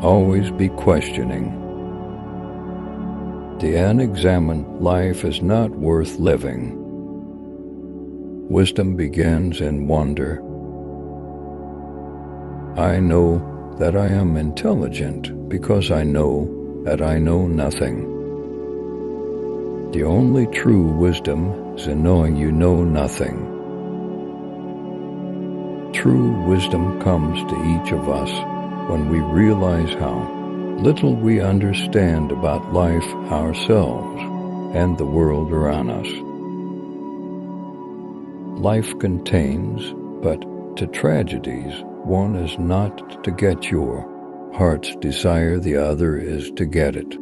Always be questioning. The unexamined life is not worth living. Wisdom begins in wonder. I know that I am intelligent because I know that I know nothing. The only true wisdom is in knowing you know nothing. True wisdom comes to each of us when we realize how little we understand about life ourselves and the world around us. Life contains, but to tragedies, one is not to get your heart's desire, the other is to get it.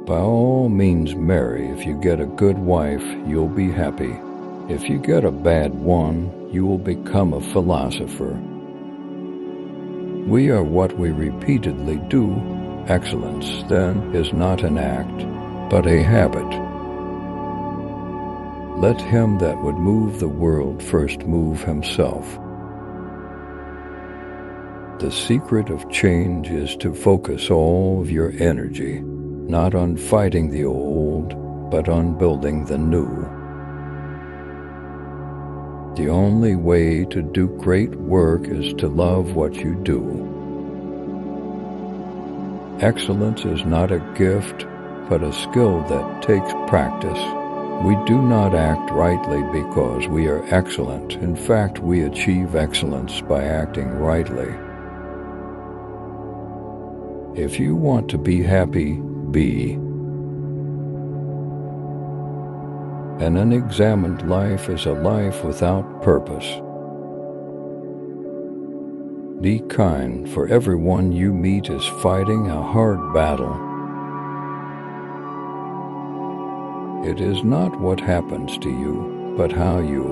By all means marry. If you get a good wife, you'll be happy. If you get a bad one, you will become a philosopher. We are what we repeatedly do. Excellence, then, is not an act, but a habit. Let him that would move the world first move himself. The secret of change is to focus all of your energy, not on fighting the old, but on building the new. The only way to do great work is to love what you do. Excellence is not a gift, but a skill that takes practice. We do not act rightly because we are excellent. In fact, we achieve excellence by acting rightly. If you want to be happy, be. An unexamined life is a life without purpose. Be kind, for everyone you meet is fighting a hard battle. It is not what happens to you, but how you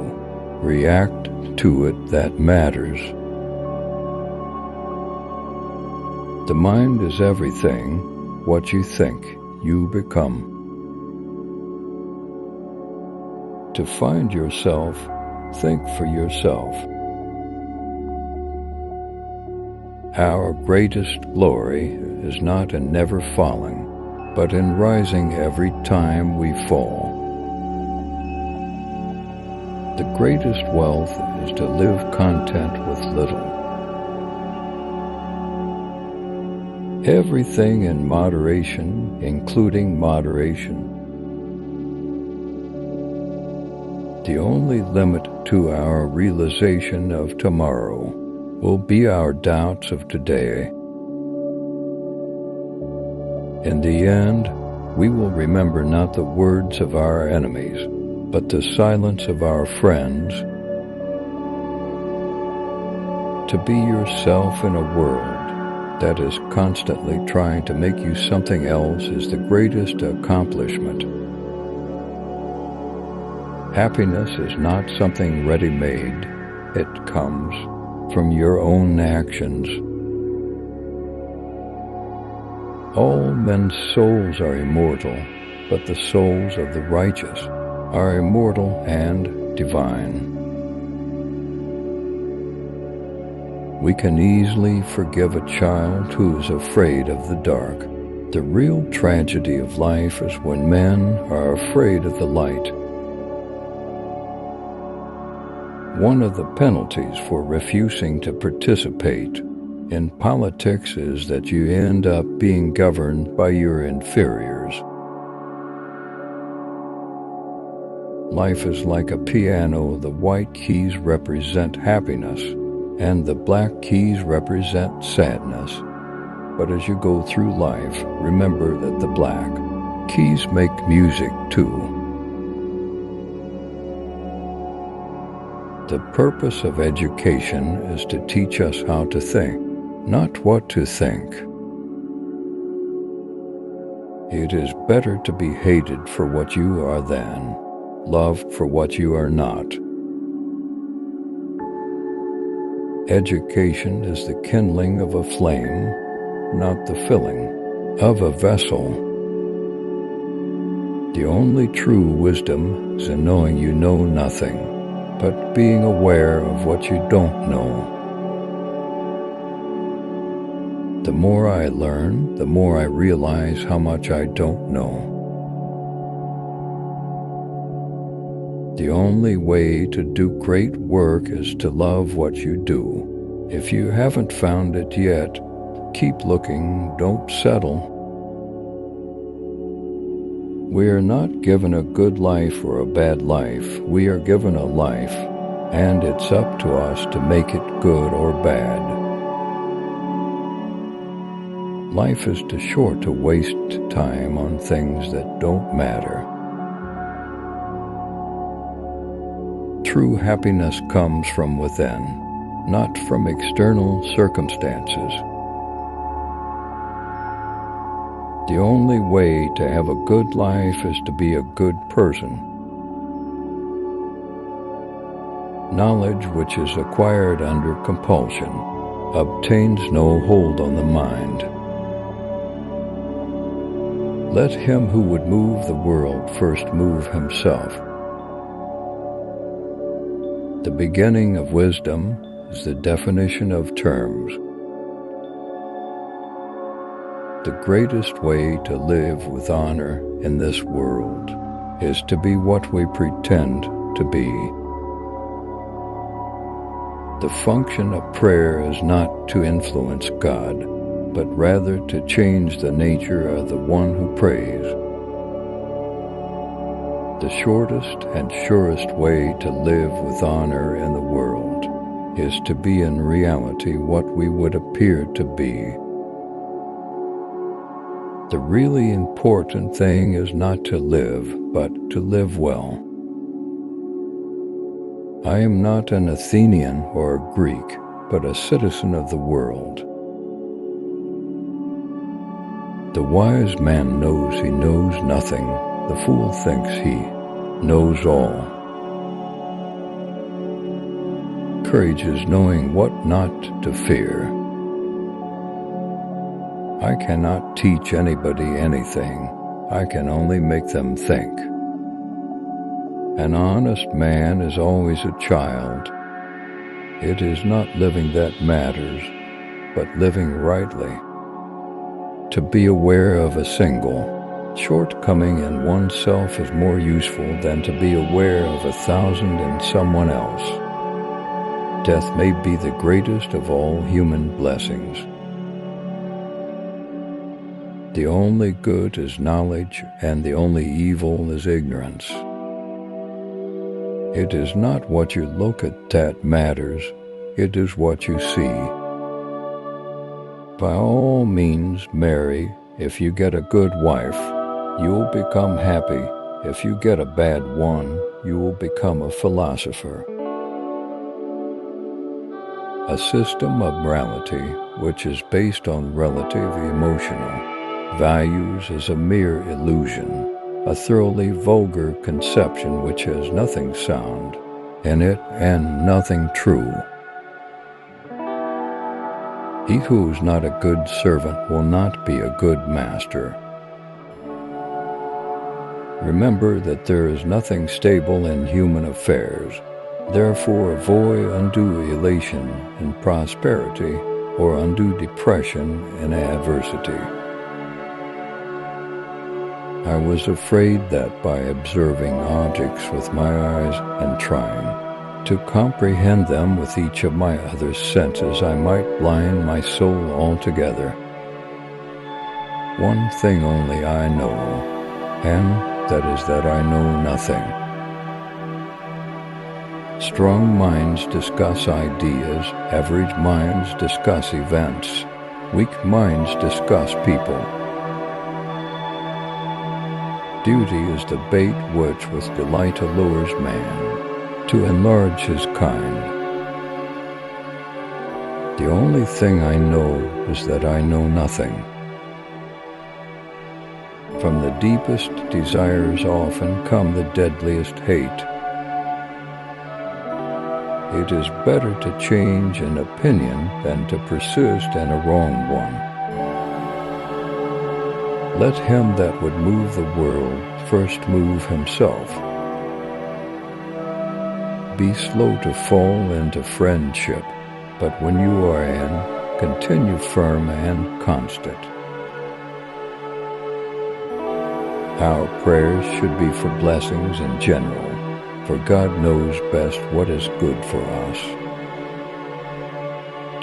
react to it that matters. The mind is everything. What you think, you become. To find yourself, think for yourself. Our greatest glory is not in never falling, but in rising every time we fall. The greatest wealth is to live content with little. Everything in moderation, including moderation. The only limit to our realization of tomorrow will be our doubts of today. In the end, we will remember not the words of our enemies, but the silence of our friends. To be yourself in a world that is constantly trying to make you something else is the greatest accomplishment. Happiness is not something ready-made. It comes from your own actions. All men's souls are immortal, but the souls of the righteous are immortal and divine. We can easily forgive a child who is afraid of the dark. The real tragedy of life is when men are afraid of the light. One of the penalties for refusing to participate in politics is that you end up being governed by your inferiors. Life is like a piano. The white keys represent happiness, and the black keys represent sadness. But as you go through life, remember that the black keys make music too. The purpose of education is to teach us how to think, not what to think. It is better to be hated for what you are than loved for what you are not. Education is the kindling of a flame, not the filling of a vessel. The only true wisdom is in knowing you know nothing, but being aware of what you don't know. The more I learn, the more I realize how much I don't know. The only way to do great work is to love what you do. If you haven't found it yet, keep looking, don't settle. We are not given a good life or a bad life. We are given a life, and it's up to us to make it good or bad. Life is too short to waste time on things that don't matter. True happiness comes from within, not from external circumstances. The only way to have a good life is to be a good person. Knowledge which is acquired under compulsion obtains no hold on the mind. Let him who would move the world first move himself. The beginning of wisdom is the definition of terms. The greatest way to live with honor in this world is to be what we pretend to be. The function of prayer is not to influence God, but rather to change the nature of the one who prays. The shortest and surest way to live with honor in the world is to be in reality what we would appear to be. The really important thing is not to live, but to live well. I am not an Athenian or a Greek, but a citizen of the world. The wise man knows he knows nothing. The fool thinks he knows all. Courage is knowing what not to fear. I cannot teach anybody anything. I can only make them think. An honest man is always a child. It is not living that matters, but living rightly. To be aware of a single shortcoming in oneself is more useful than to be aware of 1,000 in someone else. Death may be the greatest of all human blessings. The only good is knowledge, and the only evil is ignorance. It is not what you look at that matters, it is what you see. By all means, marry. If you get a good wife, you will become happy. If you get a bad one, you will become a philosopher. A system of morality which is based on relative emotional values is a mere illusion, a thoroughly vulgar conception which has nothing sound in it and nothing true. He who is not a good servant will not be a good master. Remember that there is nothing stable in human affairs. Therefore, avoid undue elation in prosperity or undue depression in adversity. I was afraid that by observing objects with my eyes and trying to comprehend them with each of my other senses, I might blind my soul altogether. One thing only I know, and that is that I know nothing. Strong minds discuss ideas, average minds discuss events, weak minds discuss people. Duty is the bait which with delight allures man to enlarge his kind. The only thing I know is that I know nothing. From the deepest desires often come the deadliest hate. It is better to change an opinion than to persist in a wrong one. Let him that would move the world first move himself. Be slow to fall into friendship, but when you are in, Continue firm and constant. Our prayers should be for blessings in general, for God knows best what is good for us.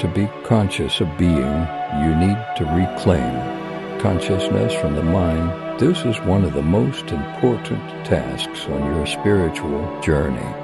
To be conscious of being, you need to reclaim consciousness from the mind. This is one of the most important tasks on your spiritual journey.